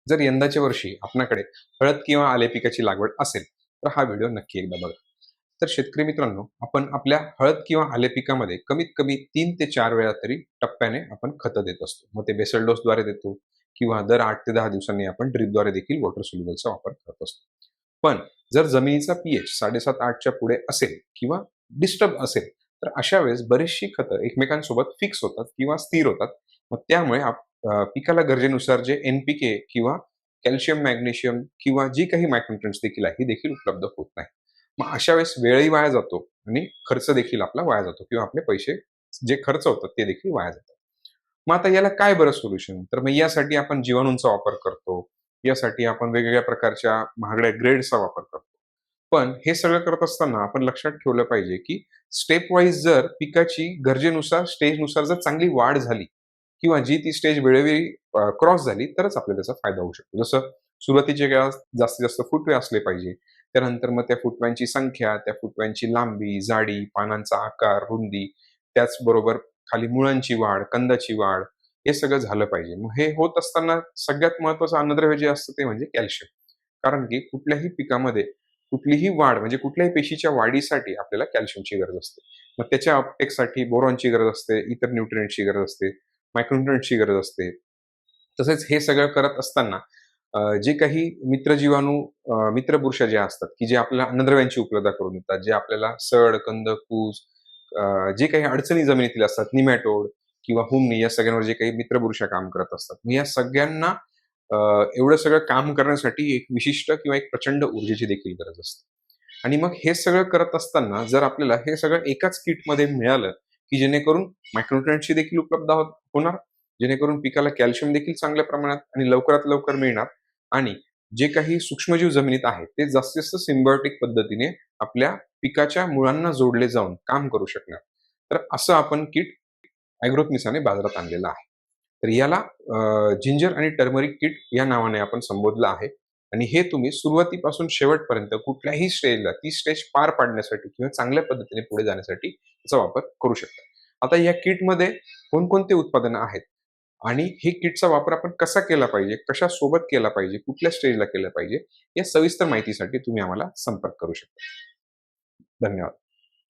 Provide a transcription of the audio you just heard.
जर यंदाच्या वर्षी आपल्याकडे हळद किंवा आले पिकाची लागवड असेल, तर हा व्हिडिओ नक्की एकदा बघा. तर शेतकरी मित्रांनो, आपण आपल्या हळद किंवा आले पिकामध्ये कमीत कमी 3 ते 4 वेळा तरी टप्प्याने आपण खतं देत असतो. मग ते बेसल डोसद्वारे देतो किंवा दर 8 ते 10 दिवसांनी आपण ड्रिपद्वारे देखील वॉटर सोल्युबलचा वापर करत असतो. पण जर जमिनीचा पीएच 7.5-8च्या पुढे असेल किंवा डिस्टर्ब असेल, तर अशा वेळेस बरीचशी खतं एकमेकांसोबत फिक्स होतात किंवा स्थिर होतात. मग त्यामुळे पिकाला गरजेनुसार जे एन-पी-के किंवा कॅल्शियम, मॅग्नेशियम किंवा जी काही मायक्रोन्यूट्रिएंट्स देखील आहे, ही देखील उपलब्ध होत नाही. मग अशा वेळेस वेळही वाया जातो आणि खर्च देखील आपला वाया जातो किंवा आपले पैसे जे खर्च होतात ते देखील वाया जातात. मग आता याला काय बरं सोल्युशन? तर मग यासाठी आपण जीवाणूंचा वापर करतो. यासाठी आपण वेगवेगळ्या प्रकारच्या महागड्या ग्रेड्सचा वापर करतो. पण हे सगळं करत असताना आपण लक्षात ठेवलं पाहिजे, की स्टेप वाईज जर पिकाची गरजेनुसार, स्टेजनुसार जर चांगली वाढ झाली किंवा जी ती स्टेज वेळोवेळी क्रॉस झाली, तरच आपल्याला त्याचा फायदा होऊ शकतो. जसं सुरुवातीच्या काळात जास्तीत जास्त फुटवे असले पाहिजे. त्यानंतर मग त्या फुटव्यांची संख्या, त्या फुटव्यांची लांबी, जाडी, पानांचा आकार, रुंदी, त्याचबरोबर खाली मुळांची वाढ, कंदाची वाढ, हे सगळं झालं पाहिजे. मग हे होत असताना सगळ्यात महत्त्वाचं अन्नद्रव्य जे असतं ते म्हणजे कॅल्शियम. कारण की कुठल्याही पिकामध्ये कुठलीही वाढ म्हणजे कुठल्याही पेशीच्या वाढीसाठी आपल्याला कॅल्शियमची गरज असते. मग त्याच्या अपटेकसाठी बोरॉनची गरज असते, इतर न्यूट्रिएंट्सची गरज असते, मायक्रोन्यूट्रिएंट्सची गरज असते. तसेच हे सगळं करत असताना जे काही मित्रजीवाणू मित्रबुरशी ज्या असतात, की जे आपल्याला अन्नद्रव्यांची उपलब्धता करून देतात, जे आपल्याला सड, कंद, कूस, जे काही अडचणी जमिनीतील असतात, निमॅटोड किंवा हुमणी या सगळ्यांवर जे काही मित्रबुरशा काम करत असतात. मग या सगळ्यांना अ, एवढं सगळं काम करण्यासाठी एक विशिष्ट किंवा एक प्रचंड ऊर्जेची देखील गरज असते. आणि मग हे सगळं करत असताना जर आपल्याला हे सगळं एकाच किटमध्ये मिळालं, की जेणेकरून मायक्रोन्यूट्रिएंट्सची देखील उपलब्धता होणार, जेणेकरून पिकाला कॅल्शियम देखील चांगल्या प्रमाणात आणि लवकरात लवकर मिळणार आणि जे काही सूक्ष्मजीव जमिनीत आहेत, ते जास्तीत जास्त सिम्बायोटिक पद्धतीने आपल्या पिकाच्या मुळांना जोडले जाऊन काम करू शकणार. तर असं आपण किट ॲग्रोथमिसाने बाजारात आणलेलं आहे. तर याला जिंजर आणि टर्मरिक किट या नावाने आपण संबोधलं आहे आणि हे तुम्ही सुरुवातीपासून शेवटपर्यंत कुठल्याही स्टेजला ती स्टेज पार पाडण्यासाठी किंवा चांगल्या पद्धतीने पुढे जाण्यासाठी याचा वापर करू शकता. आता या किटमध्ये कोणकोणते उत्पादनं आहेत आणि हे किटचा वापर आपण कसा केला पाहिजे, कशासोबत केला पाहिजे, कुठल्या स्टेजला केलं पाहिजे, या सविस्तर माहितीसाठी तुम्ही आम्हाला संपर्क करू शकता. धन्यवाद.